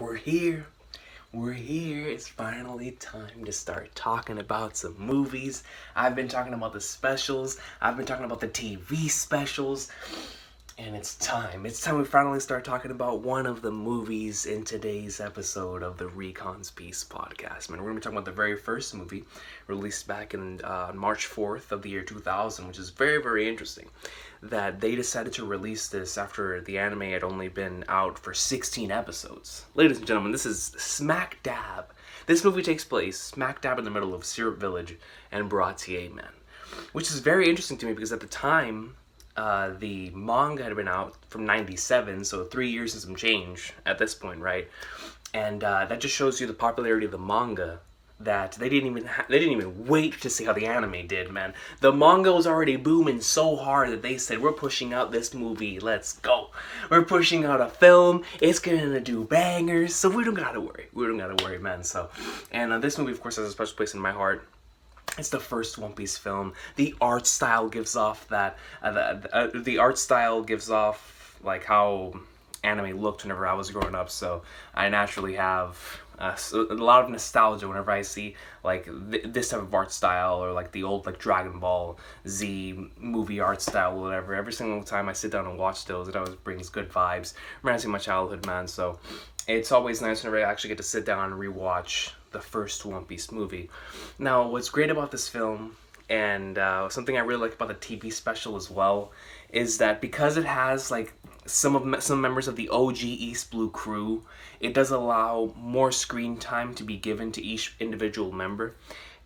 We're here. We're here. It's finally time to start talking about some movies. I've been talking about the specials. I've been talking about the TV specials. And it's time. It's time we finally start talking about one of the movies in today's episode of the Recon's Peace podcast. Man, we're going to be talking about the very first movie released back in March 4th of the year 2000, which is very, very interesting that they decided to release this after the anime had only been out for 16 episodes. Ladies and gentlemen, this is smack dab. This movie takes place smack dab in the middle of Syrup Village and Baratier, man. Which is very interesting to me because at the time, the manga had been out from 97, so 3 years and some change at this point, right? And that just shows you the popularity of the manga, that they didn't even wait to see how the anime did, man. The manga was already booming so hard that they said, we're pushing out this movie, let's go. We're pushing out a film, it's gonna do bangers, so we don't gotta worry, man. So, and this movie, of course, has a special place in my heart. It's the first One Piece film. The art style gives off that, the art style gives off like how anime looked whenever I was growing up, so I naturally have a lot of nostalgia whenever I see like this type of art style, or like the old like Dragon Ball Z movie art style, or whatever. Every single time I sit down and watch those, it always brings good vibes. Reminds me of my childhood, man, so it's always nice whenever I actually get to sit down and rewatch the first One Piece movie. Now, what's great about this film, and something I really like about the TV special as well, is that because it has like some members of the OG East Blue crew, it does allow more screen time to be given to each individual member,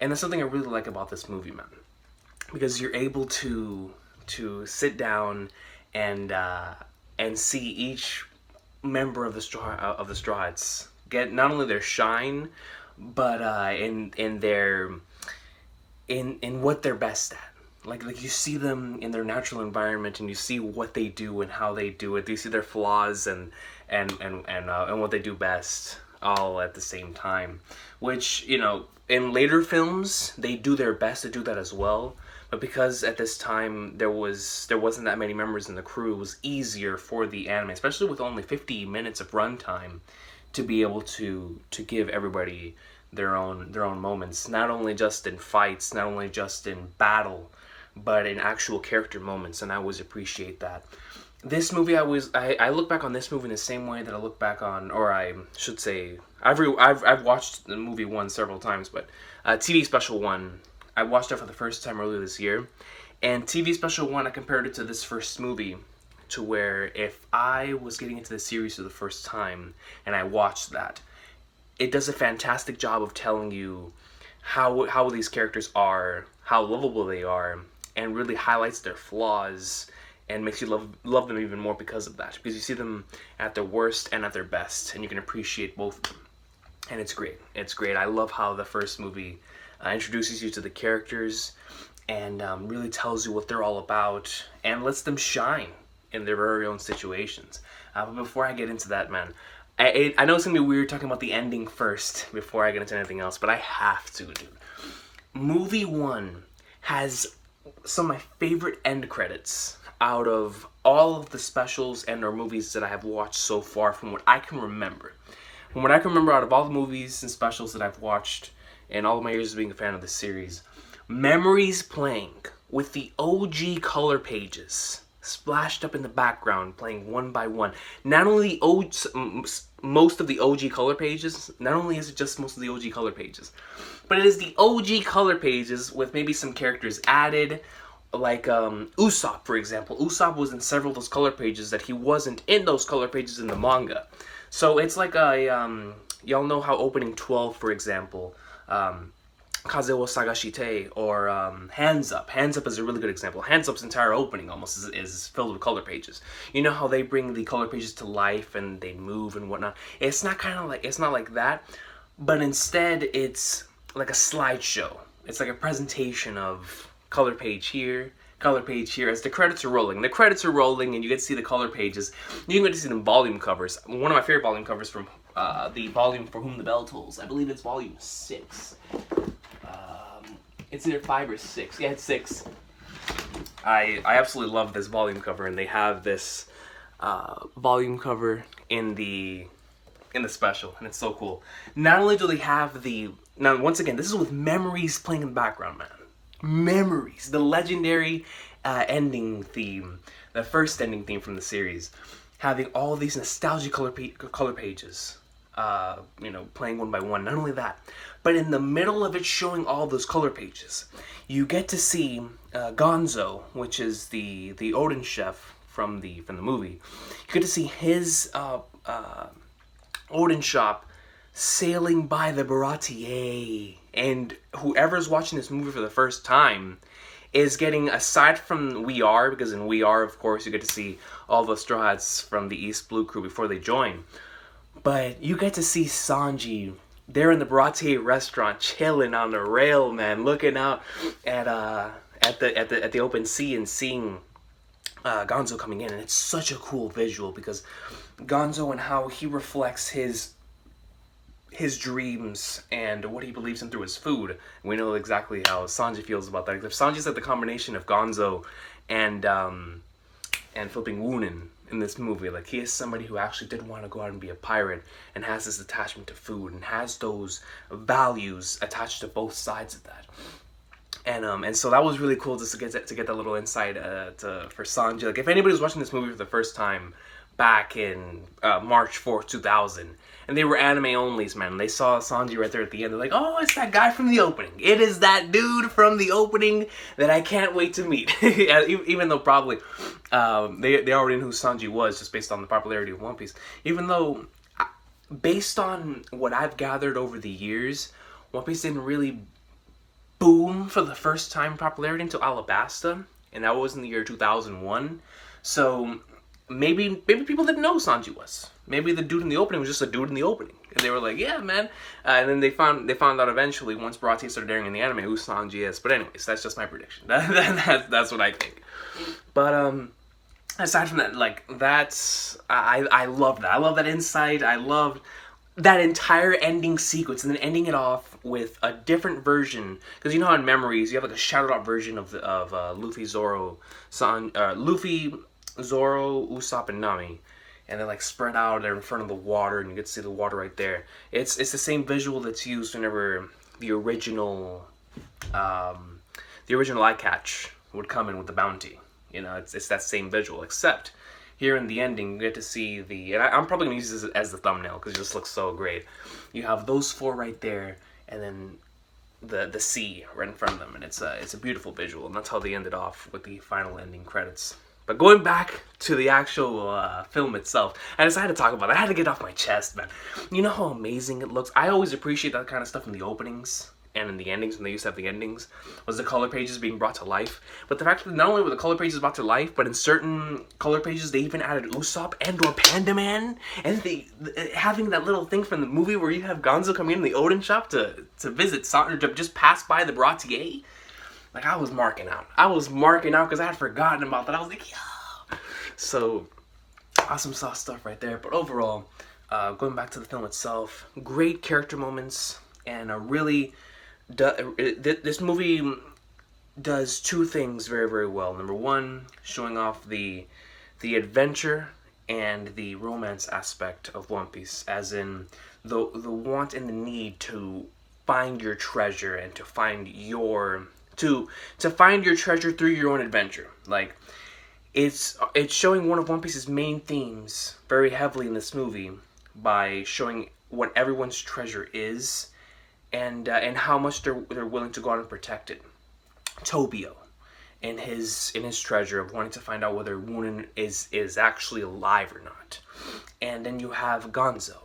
and that's something I really like about this movie, man. Because you're able to sit down and see each member of the Straw Hats get not only their shine, but in what they're best at. Like you see them in their natural environment, and you see what they do and how they do it. You see their flaws and what they do best, all at the same time. Which, you know, in later films they do their best to do that as well. But because at this time there wasn't that many members in the crew, it was easier for the anime, especially with only 50 minutes of runtime, to be able to give everybody their own moments, not only just in fights, not only just in battle, but in actual character moments, and I always appreciate that. This movie, I look back on this movie in the same way that I look back on, or I should say, I've watched the movie one several times, but TV Special 1, I watched it for the first time earlier this year, and TV Special 1, I compared it to this first movie, to where if I was getting into the series for the first time and I watched that, it does a fantastic job of telling you how these characters are, how lovable they are, and really highlights their flaws and makes you love them even more because of that. Because you see them at their worst and at their best, and you can appreciate both of them. And it's great. It's great. I love how the first movie introduces you to the characters and really tells you what they're all about and lets them shine in their very own situations. But before I get into that, man, I know it's going to be weird talking about the ending first before I get into anything else, but I have to, dude. Movie 1 has some of my favorite end credits out of all of the specials and or movies that I have watched so far, from what I can remember. From what I can remember, out of all the movies and specials that I've watched in all of my years of being a fan of the series, memories playing with the OG color pages splashed up in the background, playing one by one. Not only most of the OG color pages, not only is it just most of the OG color pages, but it is the OG color pages with maybe some characters added, like Usopp, for example. Usopp was in several of those color pages that he wasn't in those color pages in the manga. So it's like y'all know how opening 12, for example, Kaze wo Sagashite, or Hands Up. Hands Up is a really good example. Hands Up's entire opening almost is filled with color pages. You know how they bring the color pages to life and they move and whatnot? It's not like that, but instead it's like a slideshow. It's like a presentation of color page here, as the credits are rolling. The credits are rolling and you get to see the color pages. You can get to see them volume covers. One of my favorite volume covers from the volume For Whom the Bell Tolls. I believe it's volume 6. It's either 5 or 6. Yeah, it's 6. I absolutely love this volume cover, and they have this volume cover in the in the special, and it's so cool. Not only do they have the now once again, this is with memories playing in the background, man. Memories, the legendary ending theme, the first ending theme from the series, having all these nostalgic color pages, playing one by one. Not only that, but in the middle of it showing all those color pages, you get to see Gonzo, which is the Odin chef from the movie. You get to see his Odin shop sailing by the Baratier, and whoever's watching this movie for the first time is getting, aside from We Are, because in We Are, of course, you get to see all the Straw Hats from the East Blue crew before they join, but you get to see Sanji there in the Baratier restaurant, chilling on the rail, man, looking out at the open sea and seeing Gonzo coming in, and it's such a cool visual because Gonzo and how he reflects his dreams and what he believes in through his food. We know exactly how Sanji feels about that. If Sanji's like the combination of Gonzo and flipping Woonin in this movie, like he is somebody who actually did want to go out and be a pirate and has this attachment to food and has those values attached to both sides of that. And so that was really cool just to get that little insight for Sanji. Like if anybody's watching this movie for the first time back in March 4th, 2000, and they were anime onlys, man, they saw Sanji right there at the end, they're like, oh, it's that guy from the opening. It is that dude from the opening that I can't wait to meet. Even though probably they already knew who Sanji was just based on the popularity of One Piece. Even though, based on what I've gathered over the years, One Piece didn't really boom for the first time popularity until Alabasta, and that was in the year 2001. So maybe people didn't know who Sanji was. Maybe the dude in the opening was just a dude in the opening, and they were like, yeah, man. And then they found out eventually, once Baratie started airing in the anime, who Sanji is. But anyways, that's just my prediction. That's what I think. But aside from that, like, I love that. I love that insight. I love that entire ending sequence, and then ending it off with a different version, because you know how in Memories you have like a shouted out version of Luffy, Zoro, Usopp, and Nami, and they're like spread out there in front of the water, and you get to see the water right there. It's the same visual that's used whenever the original eye catch would come in with the bounty. You know, it's that same visual, except here in the ending, you get to see and I'm probably going to use this as the thumbnail because it just looks so great. You have those four right there, and then the sea right in front of them, and it's a beautiful visual, and that's how they ended off with the final ending credits. But going back to the actual film itself, I decided to talk about it. I had to get it off my chest, man. You know how amazing it looks? I always appreciate that kind of stuff in the openings and in the endings, when they used to have the endings, was the color pages being brought to life. But the fact that not only were the color pages brought to life, but in certain color pages they even added Usopp and or Panda Man, and having that little thing from the movie where you have Gonzo coming in the Odin shop to visit or to just pass by the Baratier. Like, I was marking out because I had forgotten about that. I was like, yo. So awesome sauce stuff right there. But overall, going back to the film itself, great character moments, and this movie does two things very, very well. Number one, showing off the adventure and the romance aspect of One Piece, as in the want and the need to find your treasure and to find your treasure through your own adventure. Like, it's showing one of One Piece's main themes very heavily in this movie by showing what everyone's treasure is, and how much they're willing to go out and protect it. Tobio, in his treasure of wanting to find out whether Woonin is actually alive or not, and then you have Gonzo,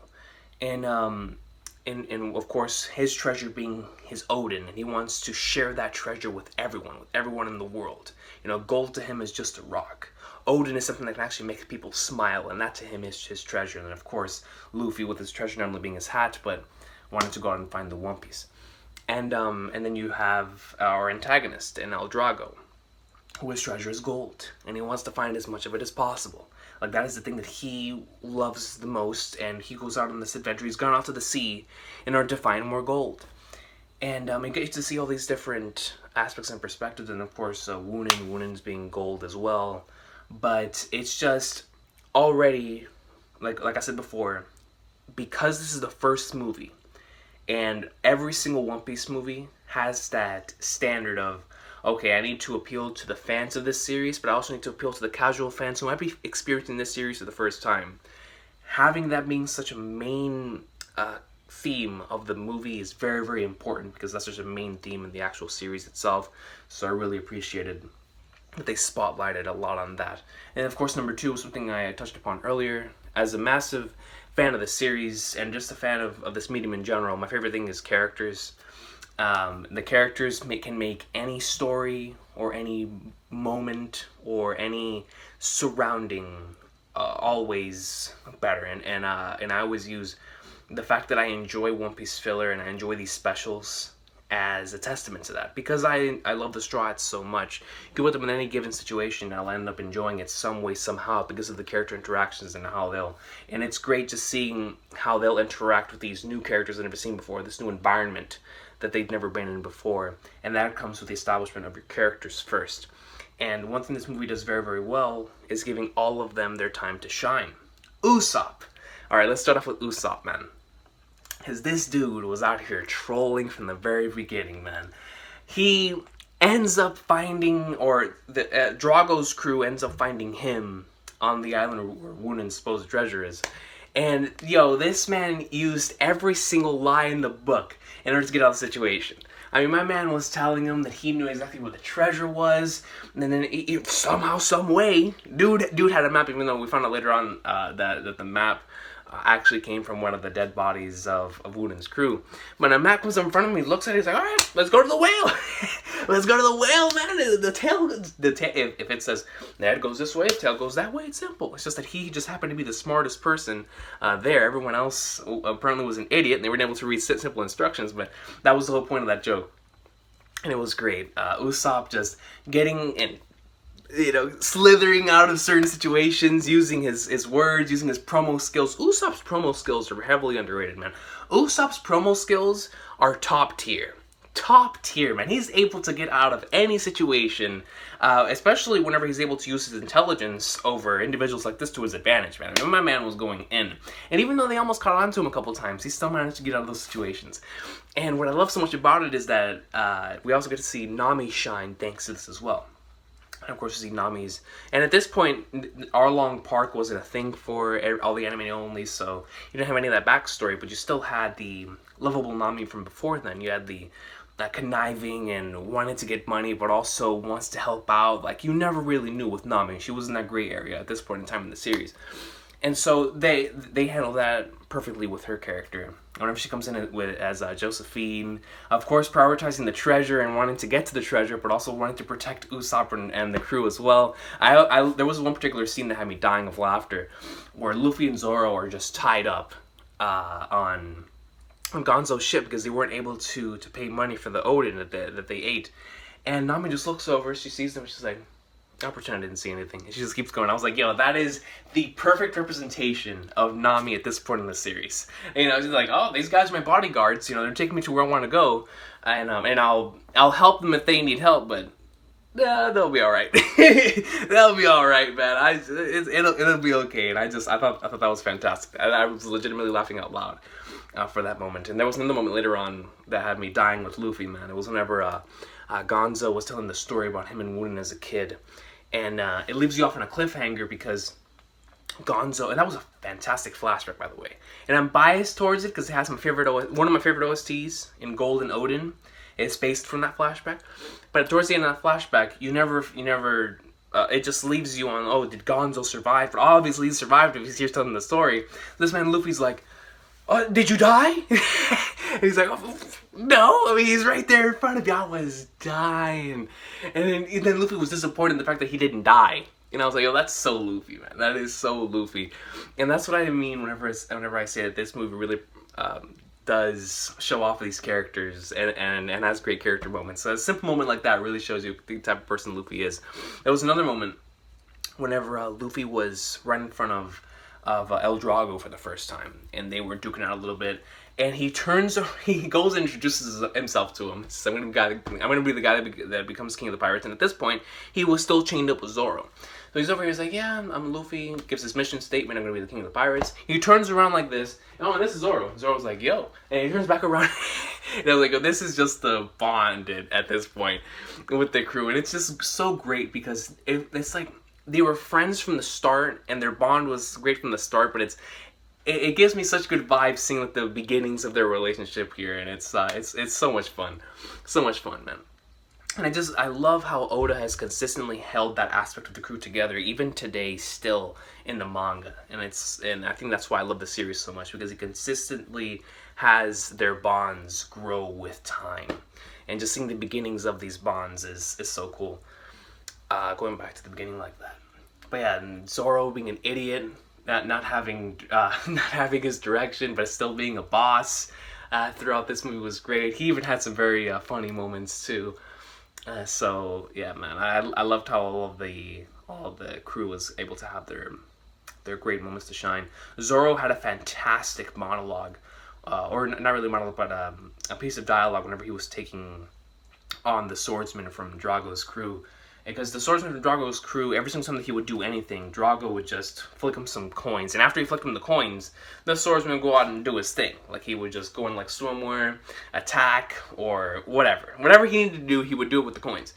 and of course his treasure being his Odin, and he wants to share that treasure with everyone in the world. You know, gold to him is just a rock. Odin is something that can actually make people smile, and that to him is his treasure. And then of course Luffy, with his treasure not only being his hat, but wanting to go out and find the One Piece. And then you have our antagonist in El Drago, who his treasure is gold, and he wants to find as much of it as possible. Like, that is the thing that he loves the most, and he goes out on this adventure. He's gone out to the sea in order to find more gold. And he gets to see all these different aspects and perspectives, and of course Woonin's being gold as well. But it's just already, like I said before, because this is the first movie, and every single One Piece movie has that standard of, okay, I need to appeal to the fans of this series, but I also need to appeal to the casual fans who might be experiencing this series for the first time. Having that being such a main theme of the movie is very, very important, because that's such a main theme in the actual series itself. So I really appreciated that they spotlighted a lot on that. And of course, number two was something I touched upon earlier. As a massive fan of the series and just a fan of this medium in general, my favorite thing is characters. The characters can make any story or any moment or any surrounding always better. And I always use the fact that I enjoy One Piece filler and I enjoy these specials as a testament to that, because I love the Straw Hats so much. You can put them in any given situation, I'll end up enjoying it some way, somehow, because of the character interactions and and it's great just seeing how they'll interact with these new characters I've never seen before, this new environment that they've never been in before, and that comes with the establishment of your characters first. And one thing this movie does very, very well is giving all of them their time to shine. Usopp! Alright, let's start off with Usopp, man. Because this dude was out here trolling from the very beginning, man. He ends up finding, or Drago's crew ends up finding him on the island where Wunan's supposed treasure is. And, yo, this man used every single lie in the book in order to get out of the situation. I mean, my man was telling him that he knew exactly where the treasure was, and then somehow, some way, dude had a map, even though we found out later on that the map actually came from one of the dead bodies of Wunan's crew. When a map comes in front of him, he looks at it, he's like, alright, let's go to the whale! Let's go to the whale, man! The tail, if it says, the head goes this way, the tail goes that way, it's simple. It's just that he just happened to be the smartest person there. Everyone else apparently was an idiot, and they weren't able to read simple instructions, but that was the whole point of that joke. And it was great. Usopp just getting in, slithering out of certain situations, using his words, using his promo skills. Usopp's promo skills are heavily underrated, man. Usopp's promo skills are top tier. Top tier, man. He's able to get out of any situation, especially whenever he's able to use his intelligence over individuals like this to his advantage, man. I mean, my man was going in. And even though they almost caught on to him a couple times, he still managed to get out of those situations. And what I love so much about it is that we also get to see Nami shine thanks to this as well. And of course, you see Nami's. And at this point, Arlong Park wasn't a thing for all the anime only, so you didn't have any of that backstory, but you still had the lovable Nami from before then. You had the conniving and wanted to get money, but also wants to help out. Like, you never really knew with Nami. She was in that gray area at this point in time in the series. And so they handle that perfectly with her character. Whenever she comes in as Josephine, of course prioritizing the treasure and wanting to get to the treasure, but also wanting to protect Usopp and the crew as well. There was one particular scene that had me dying of laughter, where Luffy and Zoro are just tied up on Gonzo's ship because they weren't able to pay money for the Odin that they ate. And Nami just looks over, she sees them, she's like, I'll pretend I didn't see anything. And she just keeps going. I was like, yo, that is the perfect representation of Nami at this point in the series. And, she's like, oh, these guys are my bodyguards. They're taking me to where I want to go. And I'll help them if they need help, but they'll be all right. They'll be all right, man. It'll be okay. And I thought that was fantastic. I was legitimately laughing out loud for that moment. And there was another moment later on that had me dying with Luffy, man. It was whenever Gonzo was telling the story about him and Wooden as a kid. And it leaves you off on a cliffhanger because Gonzo, and that was a fantastic flashback, by the way. And I'm biased towards it because it has one of my favorite OSTs in Golden Odin. It's based from that flashback. But towards the end of that flashback, you never it just leaves you on, oh, did Gonzo survive? But obviously he survived if he's here telling the story. This man Luffy's like, did you die? And he's like, oh, no, I mean, he's right there in front of you. I was dying. And then Luffy was disappointed in the fact that he didn't die. And I was like, oh, that's so Luffy, man. That is so Luffy. And that's what I mean whenever I say that this movie really does show off these characters and has great character moments. So a simple moment like that really shows you the type of person Luffy is. There was another moment whenever Luffy was right in front of of El Drago for the first time, and they were duking out a little bit. And he goes and introduces himself to him. He says, I'm gonna be the guy that becomes king of the pirates. And at this point, he was still chained up with Zoro. So he's over here, he's like, yeah, I'm Luffy. Gives his mission statement, I'm gonna be the king of the pirates. He turns around like this. Oh, and this is Zoro. Zoro's like, yo. And he turns back around. And I was like, oh, this is just the bond at this point with the crew. And it's just so great because it's like they were friends from the start, and their bond was great from the start, but it gives me such good vibes seeing like the beginnings of their relationship here, and it's so much fun, man. And I love how Oda has consistently held that aspect of the crew together, even today, still in the manga, and I think that's why I love the series so much, because it consistently has their bonds grow with time, and just seeing the beginnings of these bonds is so cool. Going back to the beginning like that, but yeah, and Zoro being an idiot. Not having his direction, but still being a boss throughout this movie was great. He even had some very funny moments too. So yeah, man, I loved how all of the crew was able to have their great moments to shine. Zoro had a fantastic monologue, or not really monologue, but a piece of dialogue whenever he was taking on the swordsman from Drago's crew. Because the swordsman from Drago's crew, every single time that he would do anything, Drago would just flick him some coins. And after he flicked him the coins, the swordsman would go out and do his thing. Like, he would just go and, like, swimwear, attack, or whatever. Whatever he needed to do, he would do it with the coins.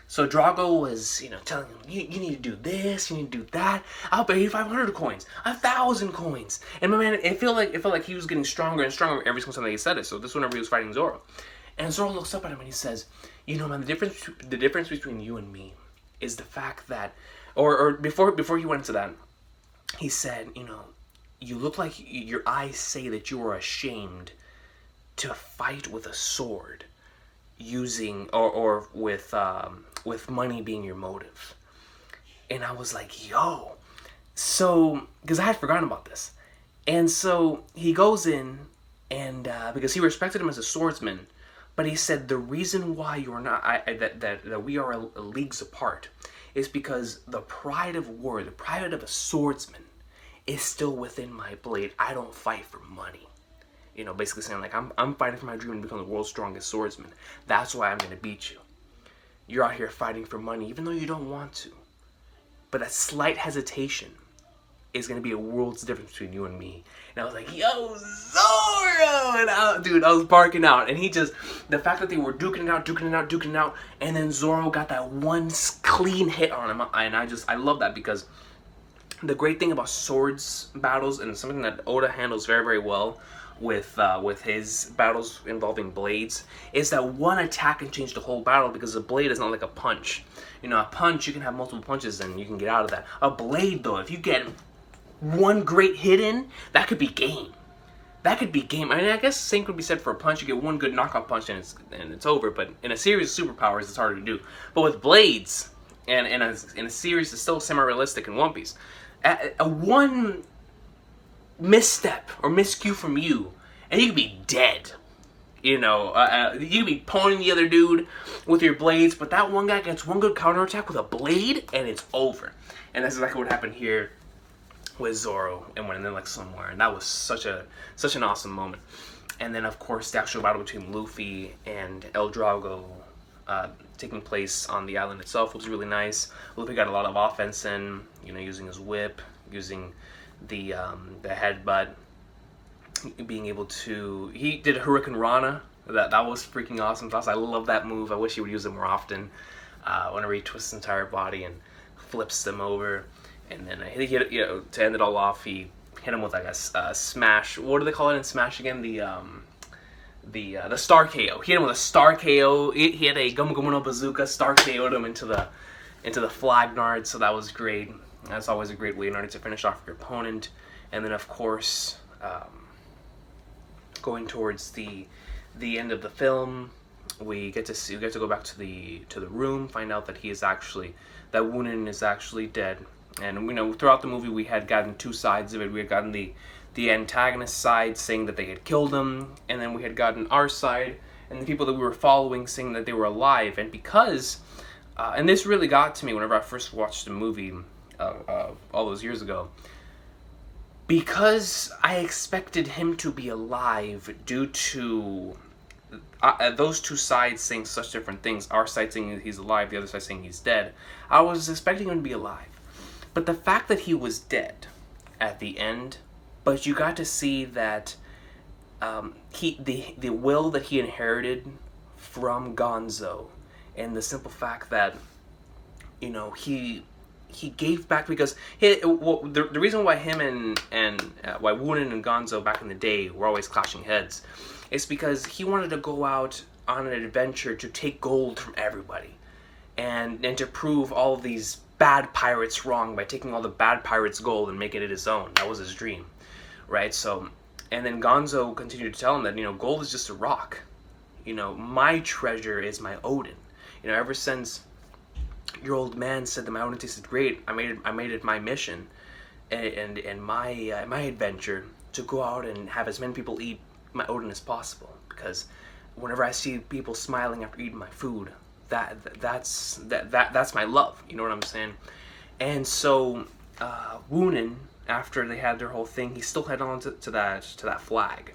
So Drago was, telling him, you need to do this, you need to do that. I'll pay you 500 coins, 1,000 coins. And my man, it felt like he was getting stronger and stronger every single time that he said it. So this whenever he was fighting Zoro. And Zoro looks up at him and he says, man, the difference between you and me is the fact that, or before he went into that, he said, you look like your eyes say that you are ashamed to fight with a sword, using or with money being your motive. And I was like, yo, so because I had forgotten about this, and so he goes in and because he respected him as a swordsman. But he said the reason why you're not that we are leagues apart is because the pride of war, the pride of a swordsman, is still within my blade. I don't fight for money. Basically saying like I'm fighting for my dream to become the world's strongest swordsman. That's why I'm gonna beat you. You're out here fighting for money, even though you don't want to. But a slight hesitation is gonna be a world's difference between you and me. And I was like, yo, Zoro! And I was barking out. And the fact that they were duking it out, and then Zoro got that one clean hit on him. And I love that, because the great thing about swords battles, and something that Oda handles very, very well with his battles involving blades, is that one attack can change the whole battle, because a blade is not like a punch. A punch, you can have multiple punches and you can get out of that. A blade, though, if you get one great hit in, that could be game. I mean, I guess the same could be said for a punch. You get one good knockout punch and it's over. But in a series of superpowers, it's harder to do. But with blades, and in a series that's still semi-realistic in One Piece, a one misstep or miscue from you, and you could be dead. You could be pointing the other dude with your blades, but that one guy gets one good counterattack with a blade, and it's over. And that's exactly what happened here with Zoro and went in there like somewhere, and that was such an awesome moment. And then of course the actual battle between Luffy and El Drago taking place on the island itself was really nice. Luffy got a lot of offense in, using his whip, using the headbutt, being able to, he did a Hurricane Rana. That was freaking awesome. Plus, I love that move. I wish he would use it more often. Whenever he twists his entire body and flips them over. And then to end it all off, he hit him with like a smash. What do they call it in Smash again? The star KO. He hit him with a star KO. He had a Gomu Gomu no Bazooka. Star KO'd him into the flag nard. So that was great. That's always a great way in order to finish off your opponent. And then of course, going towards the end of the film, we get to go back to the room, find out that that Wunin is actually dead. And throughout the movie we had gotten two sides of it. We had gotten the antagonist side saying that they had killed him, and then we had gotten our side and the people that we were following saying that they were alive. And because and this really got to me whenever I first watched the movie all those years ago. because I expected him to be alive due to those two sides saying such different things. Our side saying he's alive, the other side saying he's dead. I was expecting him to be alive. But the fact that he was dead at the end, but you got to see that the will that he inherited from Gonzo, and the simple fact that, you know, he gave back, because the reason why him and why Woonin and Gonzo back in the day were always clashing heads is because he wanted to go out on an adventure to take gold from everybody, and to prove all of these bad pirates wrong by taking all the bad pirates' gold and making it his own. That was his dream, right? So, and then Gonzo continued to tell him that, you know, gold is just a rock. You know, my treasure is my Odin. You know, ever since your old man said that my Odin tasted great, I made it my mission and my adventure to go out and have as many people eat my Odin as possible. Because whenever I see people smiling after eating my food, that's my love. You know what I'm saying? And so Woonin, after they had their whole thing, he still held on to that flag,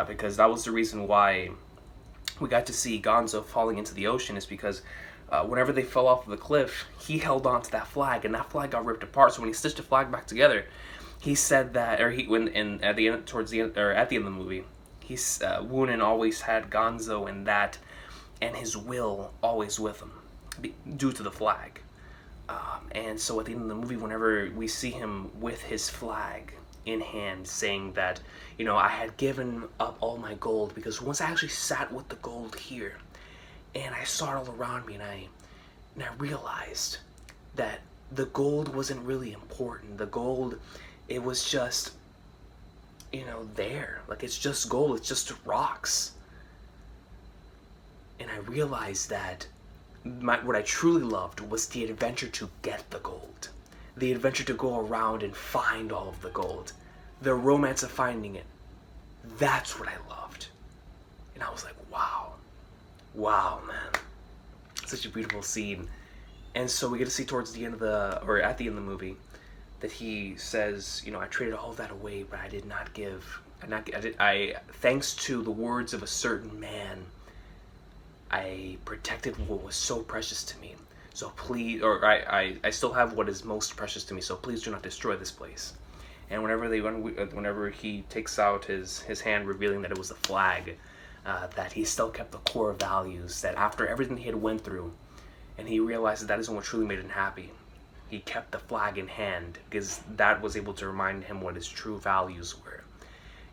because that was the reason why we got to see Gonzo falling into the ocean, is because whenever they fell off of the cliff, he held on to that flag, and that flag got ripped apart. So when he stitched the flag back together, he said that, or at the end of the movie, Woonin always had Gonzo and that, and his will always with him, due to the flag. And so at the end of the movie, whenever we see him with his flag in hand, saying that, you know, I had given up all my gold, because once I actually sat with the gold here, and I saw it all around me, and I realized that the gold wasn't really important. The gold, it was just, you know, there. Like, it's just gold, it's just rocks. And I realized that what I truly loved was the adventure to get the gold. The adventure to go around and find all of the gold. The romance of finding it. That's what I loved. And I was like, wow. Wow, man. Such a beautiful scene. And so we get to see towards the end of at the end of the movie, that he says, you know, I traded all that away, but I did not give. Thanks to the words of a certain man, I protected what was so precious to me. So please, or I still have what is most precious to me. So please do not destroy this place. And whenever he takes out his hand, revealing that it was a flag, that he still kept the core values. That after everything he had went through, and he realized that isn't what truly made him happy, he kept the flag in hand, because that was able to remind him what his true values were.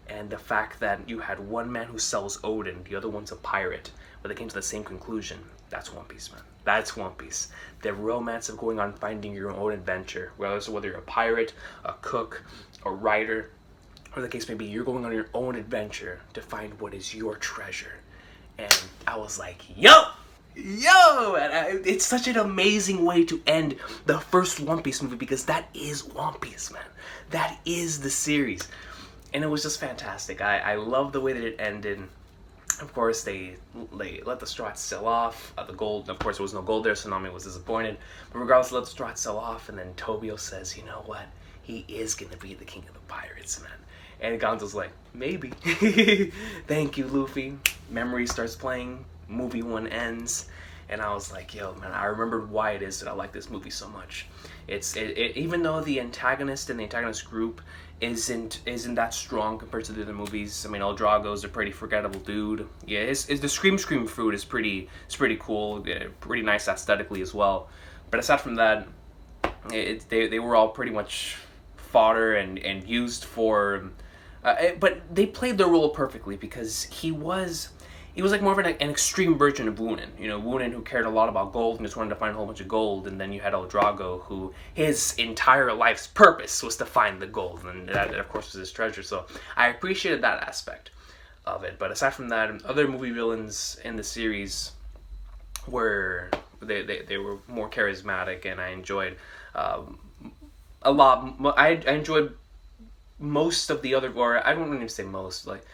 And the fact that you had one man who sells Odin, the other one's a pirate, but they came to the same conclusion. That's One Piece, man. That's One Piece. The romance of going on finding your own adventure, whether you're a pirate, a cook, a writer, or the case may be, you're going on your own adventure to find what is your treasure. And I was like, yo! And it's such an amazing way to end the first One Piece movie, because that is One Piece, man. That is the series. And it was just fantastic. I love the way that it ended. Of course, they let the straw sell off. The gold, of course, there was no gold there, so Nami was disappointed. But regardless, let the straw sell off, and then Tobio says, you know what? He is going to be the king of the pirates, man. And Gonzo's like, maybe. Thank you, Luffy. Memory starts playing. Movie 1 ends. And I was like, yo, man, I remembered why it is that I like this movie so much. Even though the antagonist and the antagonist group isn't that strong compared to the other movies. I mean, El Drago's a pretty forgettable dude. Yeah, the Scream food is pretty cool, pretty nice aesthetically as well. But aside from that, they were all pretty much fodder and used for. But they played their role perfectly, because he was like more of an extreme version of Woonin. You know, Woonin, who cared a lot about gold and just wanted to find a whole bunch of gold, and then you had El Drago, who his entire life's purpose was to find the gold, and that of course was his treasure. So I appreciated that aspect of it. But aside from that, other movie villains in the series were they were more charismatic, and I enjoyed a lot. I enjoyed most of the other, or I don't even say most, like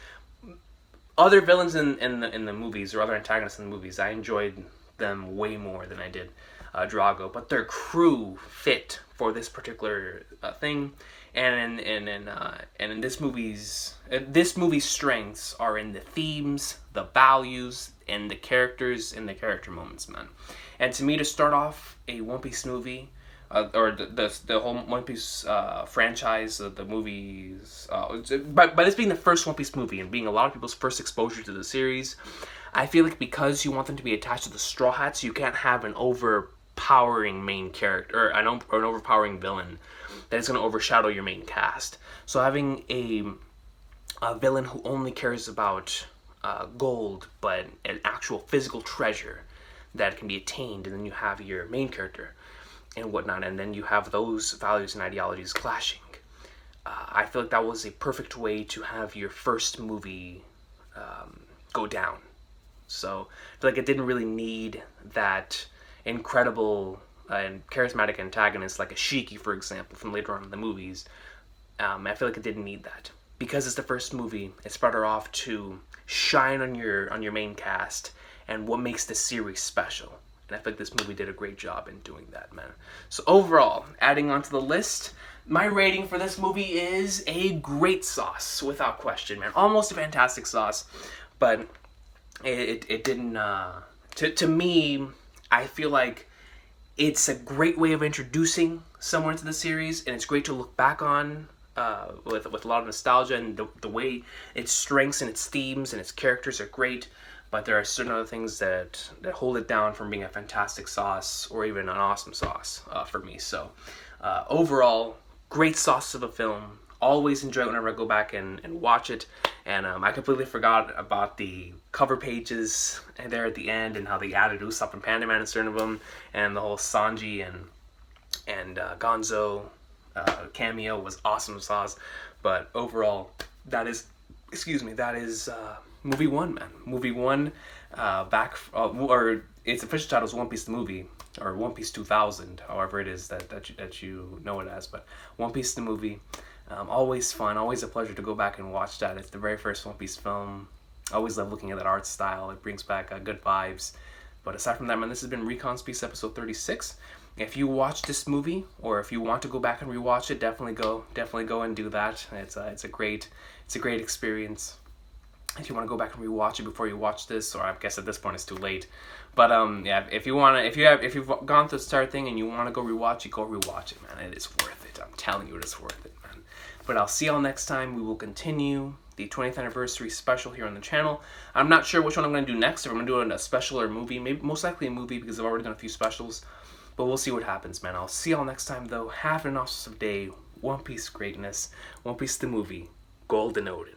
other villains in the movies, or other antagonists in the movies. I enjoyed them way more than I did Drago, but their crew fit for this particular thing, And in this movie's strengths are in the themes, the values, and the characters and the character moments, man. And to me, to start off a One Piece movie, or the whole One Piece franchise, the movies, by this being the first One Piece movie and being a lot of people's first exposure to the series, I feel like because you want them to be attached to the Straw Hats, you can't have an overpowering main character, or an overpowering villain that is going to overshadow your main cast. So having a villain who only cares about gold, but an actual physical treasure that can be attained, and then you have your main character and whatnot, and then you have those values and ideologies clashing. I feel like that was a perfect way to have your first movie go down. So I feel like it didn't really need that incredible and charismatic antagonist like a Shiki, for example, from later on in the movies. I feel like it didn't need that. Because it's the first movie, it's better off to shine on your main cast and what makes the series special. And I feel like this movie did a great job in doing that, man. So overall, adding onto the list, my rating for this movie is a great sauce, without question, man. Almost a fantastic sauce, but it didn't, to me, I feel like it's a great way of introducing someone to the series, and it's great to look back on with a lot of nostalgia, and the way its strengths and its themes and its characters are great. But there are certain other things that hold it down from being a fantastic sauce or even an awesome sauce for me. So overall, great sauce of a film. Always enjoy it whenever I go back and watch it. And I completely forgot about the cover pages there at the end and how they added Usopp and Panda Man in certain of them, and the whole Sanji and Gonzo cameo was awesome sauce. But overall, that is movie one, man. Movie one, or its official title is One Piece the Movie, or One Piece 2000, however it is that you know it as. But One Piece the Movie, always fun, always a pleasure to go back and watch that. It's the very first One Piece film. I always love looking at that art style. It brings back good vibes. But aside from that, man, this has been Recon's Piece episode 36. If you watch this movie, or if you want to go back and rewatch it, definitely go and do that. It's a great experience. If you want to go back and rewatch it before you watch this, or I guess at this point it's too late. But yeah, if you've gone through the start thing and you want to go rewatch it, go rewatch it, man. It is worth it. I'm telling you, it is worth it, man. But I'll see y'all next time. We will continue the 20th anniversary special here on the channel. I'm not sure which one I'm going to do next. If I'm going to do a special or a movie, maybe most likely a movie because I've already done a few specials. But we'll see what happens, man. I'll see y'all next time, though. Have an awesome day. One Piece greatness. One Piece the movie. Golden Odin.